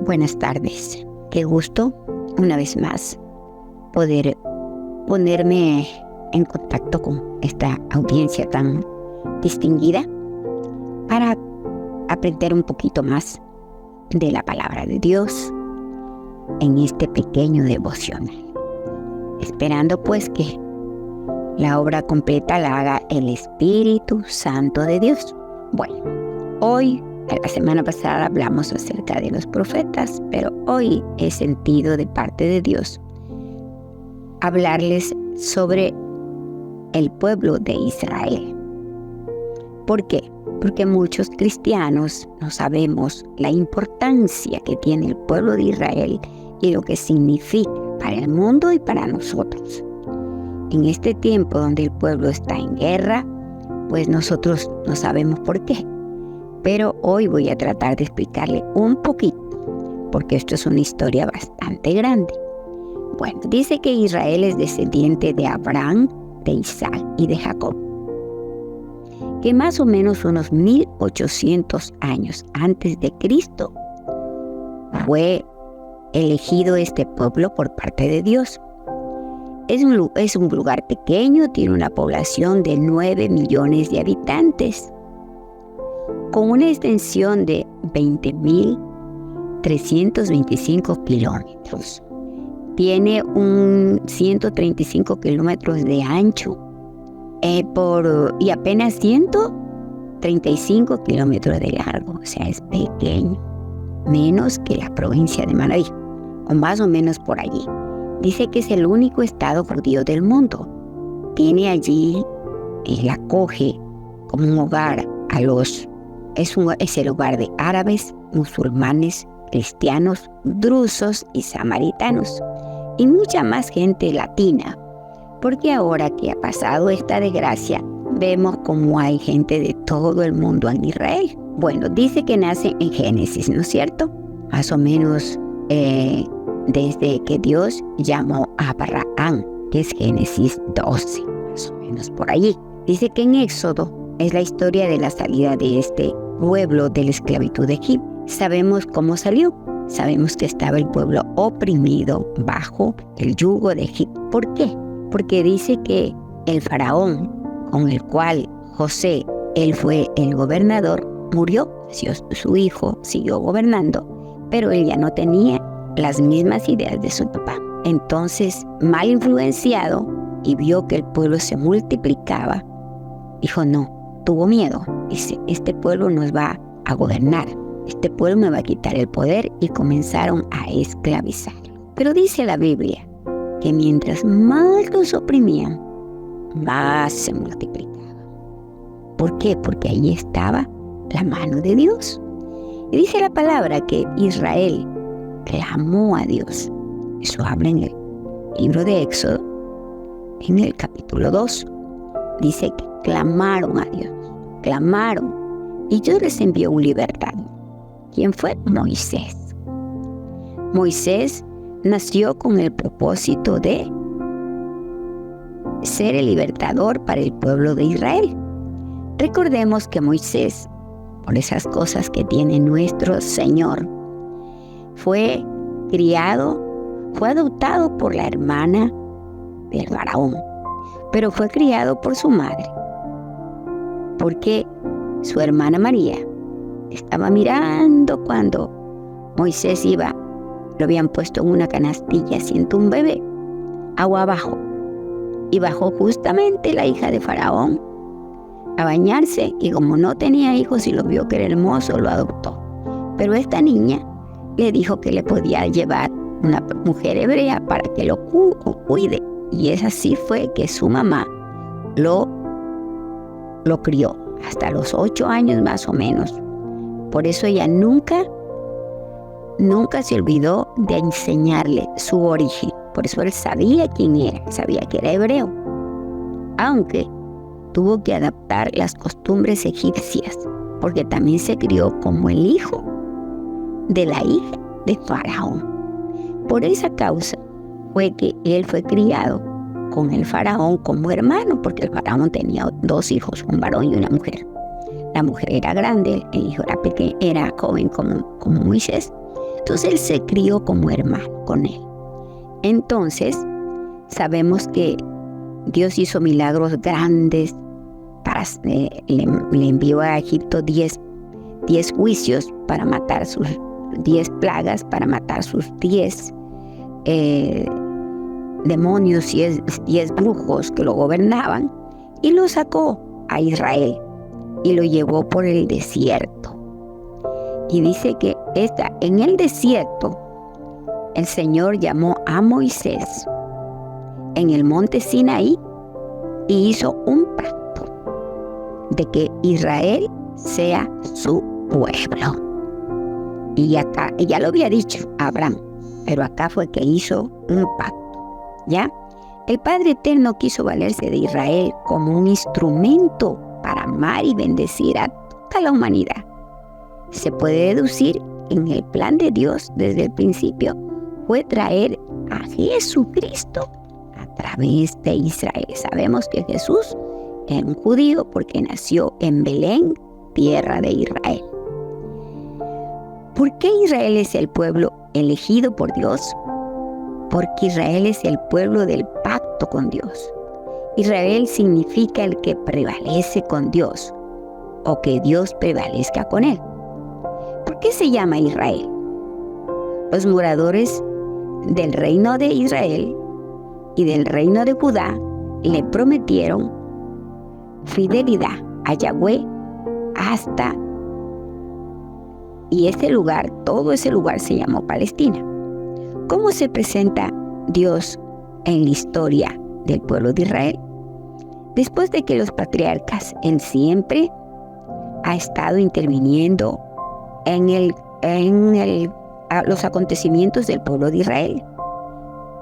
Buenas tardes. Qué gusto, una vez más, poder ponerme en contacto con esta audiencia tan distinguida para aprender un poquito más de la palabra de Dios en este pequeño devocional. Esperando pues que la obra completa la haga el Espíritu Santo de Dios. Bueno, hoy, la semana pasada hablamos acerca de los profetas, pero hoy he sentido de parte de Dios hablarles sobre el pueblo de Israel. ¿Por qué? Porque muchos cristianos no sabemos la importancia que tiene el pueblo de Israel y lo que significa para el mundo y para nosotros. En este tiempo donde el pueblo está en guerra, pues nosotros no sabemos por qué. Pero hoy voy a tratar de explicarle un poquito, porque esto es una historia bastante grande. Bueno, dice que Israel es descendiente de Abraham, de Isaac y de Jacob, que más o menos unos 1800 años antes de Cristo fue elegido este pueblo por parte de Dios. Es un lugar pequeño, tiene una población de 9 millones de habitantes, con una extensión de 20.325 kilómetros. Tiene 135 kilómetros de ancho y apenas 135 kilómetros de largo. O sea, es pequeño, menos que la provincia de Manabí, o más o menos por allí. Dice que es el único estado judío del mundo. Tiene allí, él acoge como un hogar a los... Es el hogar de árabes, musulmanes, cristianos, drusos y samaritanos, y mucha más gente latina, porque ahora que ha pasado esta desgracia, vemos como hay gente de todo el mundo en Israel. Bueno, dice que nace en Génesis, ¿no es cierto? Más o menos desde que Dios llamó a Abraham, que es Génesis 12, más o menos por allí. Dice que en Éxodo es la historia de la salida de este pueblo de la esclavitud de Egipto. Sabemos cómo salió. Sabemos que estaba el pueblo oprimido bajo el yugo de Egipto. ¿Por qué? Porque dice que el faraón con el cual José, él fue el gobernador, murió. Su hijo siguió gobernando, pero él ya no tenía las mismas ideas de su papá. Entonces, mal influenciado y vio que el pueblo se multiplicaba, dijo no, tuvo miedo. Dice, este pueblo nos va a gobernar, este pueblo me va a quitar el poder, y comenzaron a esclavizarlo. Pero dice la Biblia que mientras más los oprimían, más se multiplicaban. ¿Por qué? Porque ahí estaba la mano de Dios. Y dice la palabra que Israel clamó a Dios. Eso habla en el libro de Éxodo, en el capítulo 2. Dice que clamaron a Dios, clamaron, y Dios les envió un libertador. ¿Quién fue? Moisés. Moisés nació con el propósito de ser el libertador para el pueblo de Israel. Recordemos que Moisés, por esas cosas que tiene nuestro Señor, fue adoptado por la hermana del faraón, pero fue criado por su madre, porque su hermana María estaba mirando cuando Moisés iba. Lo habían puesto en una canastilla, siendo un bebé, agua abajo, y bajó justamente la hija de faraón a bañarse, y como no tenía hijos y lo vio que era hermoso, lo adoptó. Pero esta niña le dijo que le podía llevar una mujer hebrea para que lo cuide, y es así fue que su mamá lo crió hasta los 8 años más o menos. Por eso ella nunca se olvidó de enseñarle su origen. Por eso él sabía quién era, sabía que era hebreo, aunque tuvo que adaptar las costumbres egipcias, porque también se crió como el hijo de la hija de Faraón. Por esa causa fue que él fue criado con el Faraón como hermano, porque el Faraón tenía 2 hijos, un varón y una mujer. La mujer era grande, el hijo era pequeño, era joven como Moisés. Entonces él se crió como hermano con él. Entonces sabemos que Dios hizo milagros grandes. Le envió a Egipto 10 juicios para matar sus 10 plagas, para matar sus 10 demonios y 10 brujos que lo gobernaban, y lo sacó a Israel y lo llevó por el desierto. Y dice que en el desierto el Señor llamó a Moisés en el monte Sinaí y hizo un pacto de que Israel sea su pueblo. Y acá, ya lo había dicho Abraham, pero acá fue que hizo un pacto, ¿ya? El Padre Eterno quiso valerse de Israel como un instrumento para amar y bendecir a toda la humanidad. Se puede deducir en el plan de Dios desde el principio fue traer a Jesucristo a través de Israel. Sabemos que Jesús es un judío porque nació en Belén, tierra de Israel. ¿Por qué Israel es el pueblo elegido por Dios? Porque Israel es el pueblo del pacto con Dios. Israel significa el que prevalece con Dios o que Dios prevalezca con él. ¿Por qué se llama Israel? Los moradores del reino de Israel y del reino de Judá le prometieron fidelidad a Yahweh y ese lugar, todo ese lugar se llamó Palestina. ¿Cómo se presenta Dios en la historia del pueblo de Israel? Después de que los patriarcas, Él siempre ha estado interviniendo en los acontecimientos del pueblo de Israel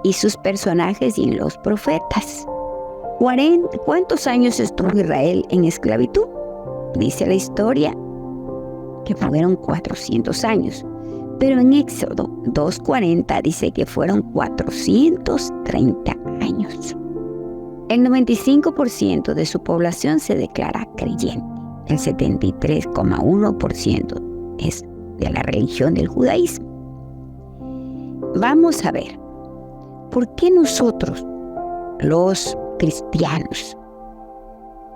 y sus personajes y los profetas. ¿Cuántos años estuvo Israel en esclavitud? Dice la historia que fueron 400 años, pero en Éxodo 2:40 dice que fueron 430 años. El 95% de su población se declara creyente. El 73,1% es de la religión del judaísmo. Vamos a ver, ¿por qué nosotros, los cristianos,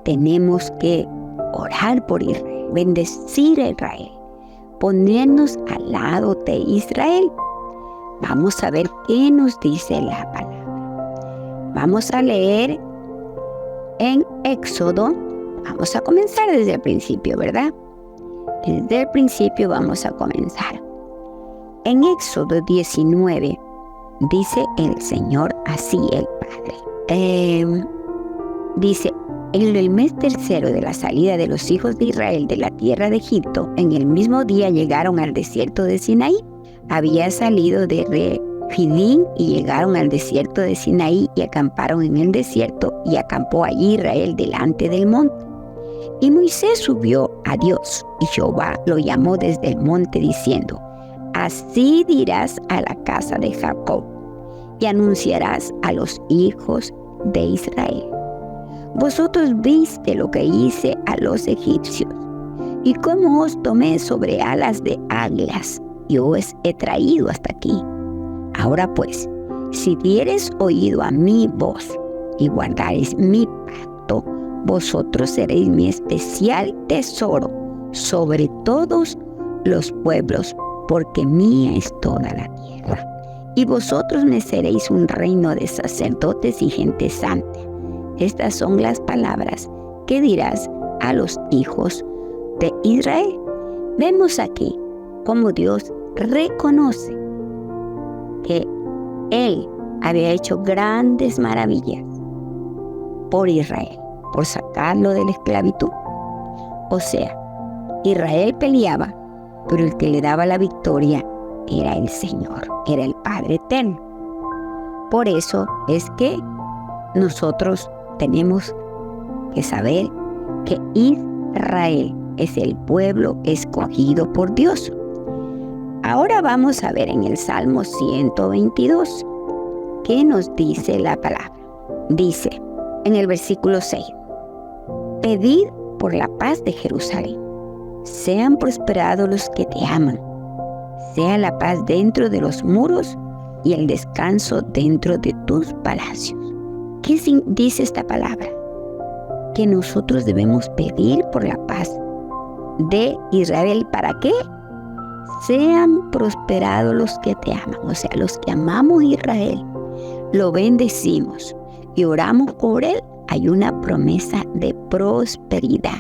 tenemos que orar por Israel, bendecir a Israel, ponernos al lado de Israel? Vamos a ver qué nos dice la palabra. Vamos a leer en Éxodo. Vamos a comenzar desde el principio, ¿verdad? Desde el principio vamos a comenzar. En Éxodo 19 dice el Señor así, el Padre. Dice, en el mes tercero de la salida de los hijos de Israel de la tierra de Egipto, en el mismo día llegaron al desierto de Sinaí. Había salido de Refidim y llegaron al desierto de Sinaí y acamparon en el desierto, y acampó allí Israel delante del monte. Y Moisés subió a Dios, y Jehová lo llamó desde el monte diciendo, así dirás a la casa de Jacob, y anunciarás a los hijos de Israel. Vosotros viste lo que hice a los egipcios, y cómo os tomé sobre alas de águilas, y os he traído hasta aquí. Ahora pues, si diereis oído a mi voz, y guardareis mi pacto, vosotros seréis mi especial tesoro sobre todos los pueblos, porque mía es toda la tierra. Y vosotros me seréis un reino de sacerdotes y gente santa. Estas son las palabras que dirás a los hijos de Israel. Vemos aquí cómo Dios reconoce que Él había hecho grandes maravillas por Israel, por sacarlo de la esclavitud. O sea, Israel peleaba, pero el que le daba la victoria era el Señor, era el Padre Eterno. Por eso es que nosotros tenemos que saber que Israel es el pueblo escogido por Dios. Ahora vamos a ver en el Salmo 122 qué nos dice la palabra. Dice en el versículo 6, pedid por la paz de Jerusalén, sean prosperados los que te aman, sea la paz dentro de los muros y el descanso dentro de tus palacios. ¿Qué dice esta palabra? Que nosotros debemos pedir por la paz de Israel. ¿Para qué? Sean prosperados los que te aman. O sea, los que amamos a Israel, lo bendecimos y oramos por él. Hay una promesa de prosperidad.